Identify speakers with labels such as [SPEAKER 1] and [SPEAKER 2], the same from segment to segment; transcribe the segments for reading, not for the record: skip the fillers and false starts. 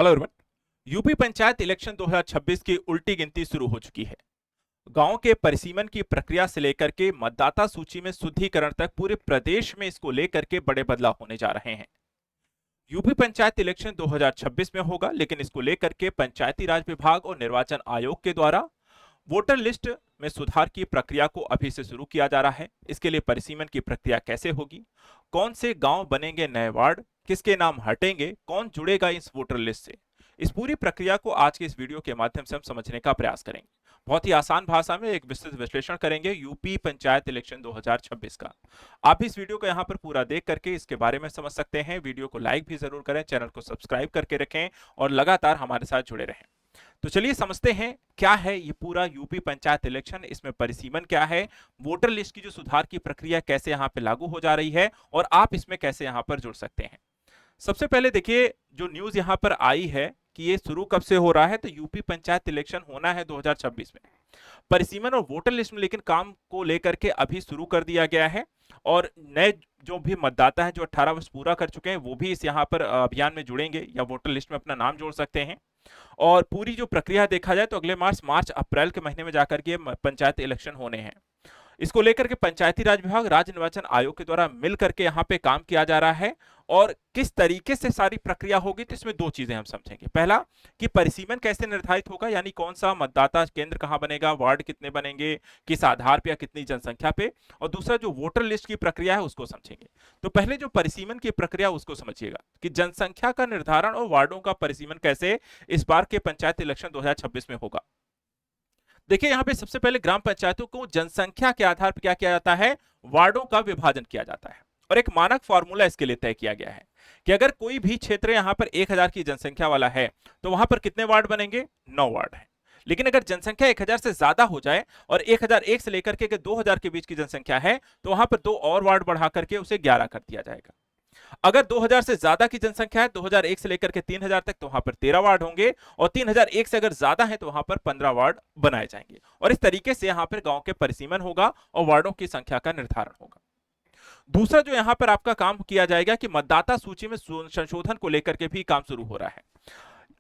[SPEAKER 1] Hello everyone. UP panchayat election 2026 की उल्टी गिनती शुरू हो चुकी है। गांव के परिसीमन की प्रक्रिया से लेकर के मतदाता सूची में शुद्धिकरण तक पूरे प्रदेश में इसको लेकर के बड़े बदलाव होने जा रहे हैं। यूपी पंचायत इलेक्शन 2026 में होगा, लेकिन इसको लेकर के पंचायती राज विभाग और निर्वाचन आयोग के द्वारा वोटर लिस्ट में सुधार की प्रक्रिया को अभी से शुरू किया जा रहा है। इसके लिए परिसीमन की प्रक्रिया कैसे होगी, कौन से गांव बनेंगे नए वार्ड, किसके नाम हटेंगे, कौन जुड़ेगा इस वोटर लिस्ट से, इस पूरी प्रक्रिया को आज के इस वीडियो के माध्यम से हम समझने का प्रयास करेंगे। बहुत ही आसान भाषा में एक विस्तृत विश्लेषण करेंगे यूपी पंचायत इलेक्शन 2026 का। आप इस वीडियो को यहां पर पूरा देख करके इसके बारे में समझ सकते हैं। वीडियो को लाइक भी जरूर करें, चैनल को सब्सक्राइब करके रखें और लगातार हमारे साथ जुड़े रहें। तो चलिए समझते हैं क्या है ये पूरा यूपी पंचायत इलेक्शन, इसमें परिसीमन क्या है, वोटर लिस्ट की जो सुधार की प्रक्रिया कैसे यहाँ पे लागू हो जा रही है और आप इसमें कैसे यहाँ पर जुड़ सकते हैं। सबसे पहले देखिए, जो न्यूज यहाँ पर आई है कि ये शुरू कब से हो रहा है, तो यूपी पंचायत इलेक्शन होना है 2026 में। परिसीमन और वोटर लिस्ट में लेकिन काम को लेकर के अभी शुरू कर दिया गया है और नए जो भी मतदाता हैं जो 18 वर्ष पूरा कर चुके हैं वो भी इस यहाँ पर अभियान में जुड़ेंगे या वोटर लिस्ट में अपना नाम जोड़ सकते हैं। और पूरी जो प्रक्रिया देखा जाए तो अगले मार्च अप्रैल के महीने में जाकर के पंचायत इलेक्शन होने हैं। इसको लेकर के पंचायती राज विभाग, राज्य निर्वाचन आयोग के द्वारा मिलकर के यहाँ पे काम किया जा रहा है। और किस तरीके से सारी प्रक्रिया होगी, तो इसमें दो चीजें हम समझेंगे। पहला कि परिसीमन कैसे निर्धारित होगा, यानी कौन सा मतदाता केंद्र कहां बनेगा, वार्ड कितने बनेंगे, किस आधार पे या कितनी जनसंख्या पे, और दूसरा जो वोटर लिस्ट की प्रक्रिया है उसको समझेंगे। तो पहले जो परिसीमन की प्रक्रिया उसको समझिएगा कि जनसंख्या का निर्धारण और वार्डों का परिसीमन कैसे इस बार के पंचायत इलेक्शन 2026 में होगा। देखिए यहां पे सबसे पहले ग्राम पंचायतों को जनसंख्या के आधार पर क्या किया जाता है, वार्डों का विभाजन किया जाता है। और एक मानक फॉर्मूला इसके लिए तय किया गया है कि अगर कोई भी क्षेत्र यहां पर 1000 की जनसंख्या वाला है तो वहां पर कितने वार्ड बनेंगे, 9 वार्ड है। लेकिन अगर जनसंख्या 1000 से ज्यादा हो जाए और 1001 से लेकर के 2000 के बीच की जनसंख्या है तो वहां पर 2 और वार्ड बढ़ा करके उसे 11 कर दिया जाएगा। अगर 2000 से ज्यादा की जनसंख्या है, 2001 से लेकर के 3000 तक, तो वहां पर 13 वार्ड होंगे और 3001 से अगर ज्यादा है तो वहां पर 15 वार्ड बनाए जाएंगे। और इस तरीके से यहां पर गांव के परिसीमन होगा और वार्डों की संख्या का निर्धारण होगा। दूसरा जो यहां पर आपका काम किया जाएगा कि मतदाता सूची में संशोधन को लेकर के भी काम शुरू हो रहा है।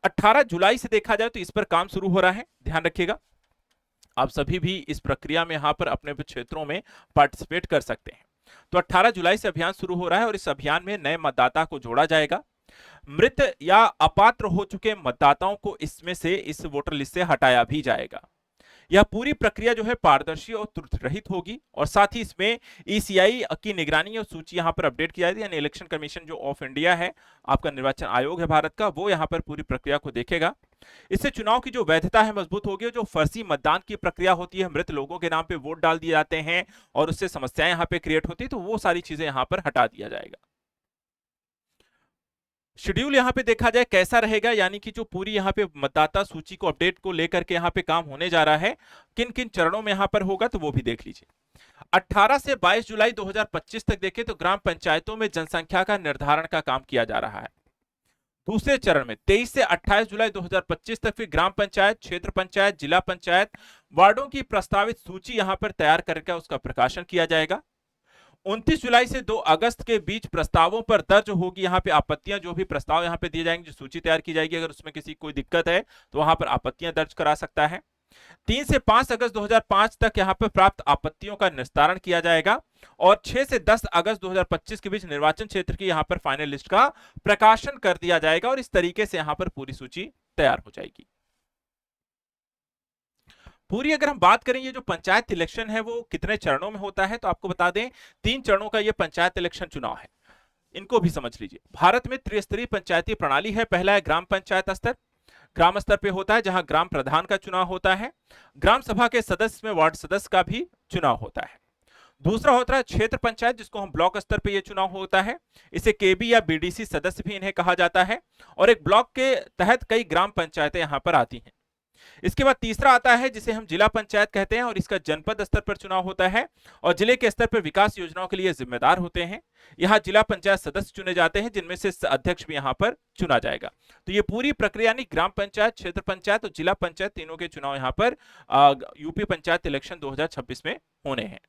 [SPEAKER 1] 18 जुलाई से देखा जाए तो इस पर काम शुरू हो रहा है, ध्यान रखिएगा। आप सभी भी इस प्रक्रिया में यहां पर अपने क्षेत्रों में पार्टिसिपेट कर सकते हैं। तो 18 जुलाई से अभियान शुरू हो रहा है और इस अभियान में नए मतदाता को जोड़ा जाएगा। मृत या अपात्र हो चुके मतदाताओं को इसमें से इस वोटर लिस्ट से हटाया भी जाएगा। यह पूरी प्रक्रिया जो है पारदर्शी और त्रुटि रहित होगी और साथ ही इसमें ईसीआई की निगरानी और सूची यहां पर अपडेट किया जाएगी, यानी इलेक्शन कमीशन जो ऑफ इंडिया है, आपका निर्वाचन आयोग है भारत का, वो यहां पर पूरी प्रक्रिया को देखेगा। इससे चुनाव की जो वैधता है मजबूत होगी। जो फर्जी मतदान की प्रक्रिया होती है, मृत लोगों के नाम पे वोट डाल दिए जाते हैं और उससे समस्याएं यहां पे क्रिएट होती है, तो वो सारी चीजें यहां पर हटा दिया जाएगा। शेड्यूल यहां पे देखा जाए कैसा रहेगा, यानी कि जो पूरी यहां पे मतदाता सूची को अपडेट को लेकर के यहां पे काम होने जा रहा है, किन किन चरणों में यहां पर होगा तो वो भी देख लीजिए। 18 से 22 जुलाई 2025 तक देखें तो ग्राम पंचायतों में जनसंख्या का निर्धारण का काम किया जा रहा है। दूसरे चरण में 23 से 28 जुलाई 2025 तक फिर ग्राम पंचायत, क्षेत्र पंचायत, जिला पंचायत, वार्डों की प्रस्तावित सूची यहां पर तैयार करके उसका प्रकाशन किया जाएगा। 29 जुलाई से 2 अगस्त के बीच प्रस्तावों पर दर्ज होगी यहां पे आपत्तियां, जो भी प्रस्ताव यहां पे दिए जाएंगे, जो सूची तैयार की जाएगी, अगर उसमें किसी कोई दिक्कत है तो वहां पर आपत्तियां दर्ज करा सकता है। 3 से 5 अगस्त 2005 तक यहां पर प्राप्त आपत्तियों का निस्तारण किया जाएगा और 6 से 10 अगस्त 2025 के बीच निर्वाचन क्षेत्र की यहां पर फाइनल लिस्ट का प्रकाशन कर दिया जाएगा और इस तरीके से यहां पर पूरी सूची तैयार हो जाएगी। पूरी अगर हम बात करें ये जो पंचायत इलेक्शन है वो कितने चरणों में होता है, तो आपको बता दें 3 चरणों का ये पंचायत इलेक्शन चुनाव है। इनको भी समझ लीजिए। भारत में त्रिस्तरीय पंचायती प्रणाली है। पहला है ग्राम पंचायत स्तर, ग्राम स्तर पे होता है जहां ग्राम प्रधान का चुनाव होता है। ग्राम सभा के सदस्य में वार्ड सदस्य का भी चुनाव होता है। दूसरा होता है क्षेत्र पंचायत, जिसको हम ब्लॉक स्तर पे ये चुनाव होता है। इसे केबी या बीडीसी सदस्य भी इन्हें कहा जाता है और एक ब्लॉक के तहत कई ग्राम पंचायतें यहां पर आती हैं। इसके बाद तीसरा आता है जिसे हम जिला पंचायत कहते हैं और इसका जनपद स्तर पर चुनाव होता है और जिले के स्तर पर विकास योजनाओं के लिए जिम्मेदार होते हैं। यहां जिला पंचायत सदस्य चुने जाते हैं जिनमें से अध्यक्ष भी यहां पर चुना जाएगा। तो ये पूरी प्रक्रिया यानी ग्राम पंचायत, क्षेत्र पंचायत और जिला पंचायत तीनों के चुनाव यहां पर यूपी पंचायत इलेक्शन 2026 में होने हैं।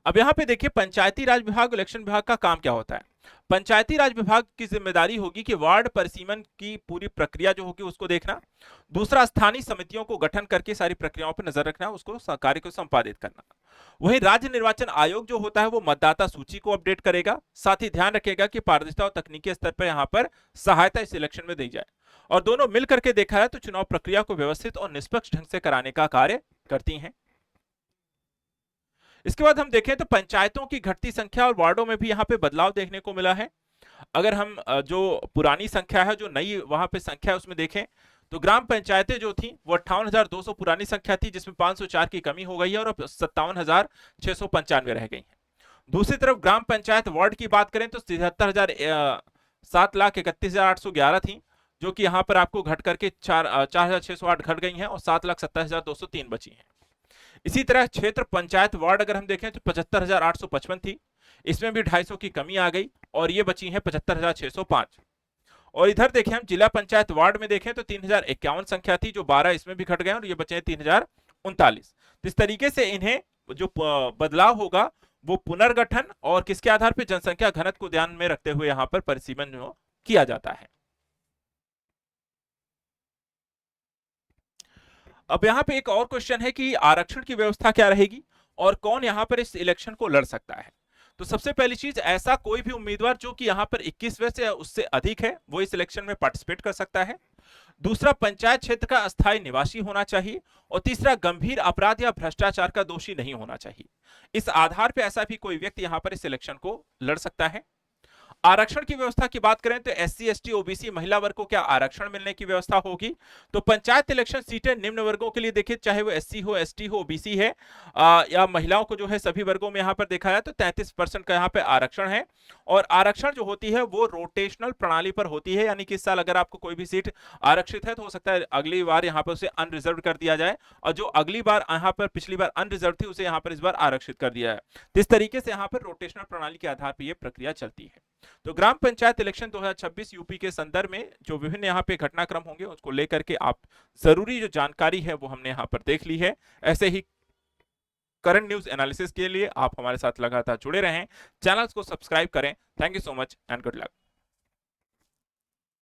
[SPEAKER 1] अब यहाँ पे देखिए पंचायती राज विभाग, इलेक्शन विभाग का काम क्या होता है। पंचायती राज विभाग की जिम्मेदारी होगी कि वार्ड परिसीमन की पूरी प्रक्रिया जो होगी उसको देखना। दूसरा, स्थानीय समितियों को गठन करके सारी प्रक्रियाओं पर नजर रखना, उसको कार्य को संपादित करना। वहीं राज्य निर्वाचन आयोग जो होता है वो मतदाता सूची को अपडेट करेगा, साथ ही ध्यान रखेगा कि पारदर्शिता और तकनीकी स्तर पर यहाँ पर सहायता इस इलेक्शन में दी जाए। और दोनों मिल करके देखा है तो चुनाव प्रक्रिया को व्यवस्थित और निष्पक्ष ढंग से कराने का कार्य करती हैं। इसके बाद हम देखें तो पंचायतों की घटती संख्या और वार्डों में भी यहाँ पे बदलाव देखने को मिला है। अगर हम जो पुरानी संख्या है, जो नई वहां पे संख्या है उसमें देखें तो ग्राम पंचायतें जो थी वो 58,200 पुरानी संख्या थी, जिसमें 504 की कमी हो गई है और अब 57,695 रह गई है। दूसरी तरफ ग्राम पंचायत वार्ड की बात करें तो 7,31,811 थी, जो कि यहाँ पर आपको घट करके 4,608 घट गई हैं और 7,27,203 बची हैं। इसी तरह क्षेत्र पंचायत वार्ड अगर हम देखें तो 75,855 थी, इसमें भी 250 की कमी आ गई और ये बची है 75,605। और इधर देखें हम जिला पंचायत वार्ड में देखें तो 3,051 संख्या थी, जो 12 इसमें भी घट गए और ये बचे हैं 3,039। इस तरीके से इन्हें जो बदलाव होगा वो पुनर्गठन और किसके आधार पर, जनसंख्या घनत्व को ध्यान में रखते हुए यहाँ पर परिसीमन किया जाता है। अब यहाँ पे एक और क्वेश्चन है कि आरक्षण की व्यवस्था क्या रहेगी और कौन यहाँ पर इस इलेक्शन को लड़ सकता है। तो सबसे पहली चीज, ऐसा कोई भी उम्मीदवार जो कि यहाँ पर 21 वर्ष या उससे अधिक है वो इस इलेक्शन में पार्टिसिपेट कर सकता है। दूसरा, पंचायत क्षेत्र का अस्थायी निवासी होना चाहिए। और तीसरा, गंभीर अपराध या भ्रष्टाचार का दोषी नहीं होना चाहिए। इस आधार पर ऐसा भी कोई व्यक्ति यहाँ पर इस इलेक्शन को लड़ सकता है। आरक्षण की व्यवस्था की बात करें तो एससी, एसटी, ओबीसी महिला वर्ग को क्या आरक्षण मिलने की व्यवस्था होगी। तो पंचायत इलेक्शन सीटें निम्न वर्गों के लिए देखिए, चाहे वो एससी हो, एसटी हो, ओबीसी है या महिलाओं को जो है सभी वर्गों में यहाँ पर देखा जाए तो 33% का यहाँ पे आरक्षण है। और आरक्षण जो होती है वो रोटेशनल प्रणाली पर होती है, यानी कि इस साल अगर आपको कोई भी सीट आरक्षित है तो हो सकता है अगली बार यहाँ पर उसे अनरिजर्व कर दिया जाए, और जो अगली बार यहाँ पर पिछली बार अनरिजर्व थी उसे यहाँ पर इस बार आरक्षित कर दिया है। तो इस तरीके से यहाँ पर रोटेशनल प्रणाली के आधार पर यह प्रक्रिया चलती है। तो ग्राम पंचायत इलेक्शन 2026 यूपी के संदर्भ में जो विभिन्न यहाँ पे घटनाक्रम होंगे उसको लेकर के आप जरूरी जो जानकारी है वो हमने यहाँ पर देख ली है। ऐसे ही करंट न्यूज एनालिसिस के लिए आप हमारे साथ लगातार जुड़े रहें, चैनल को सब्सक्राइब करें। Thank you so much and good luck.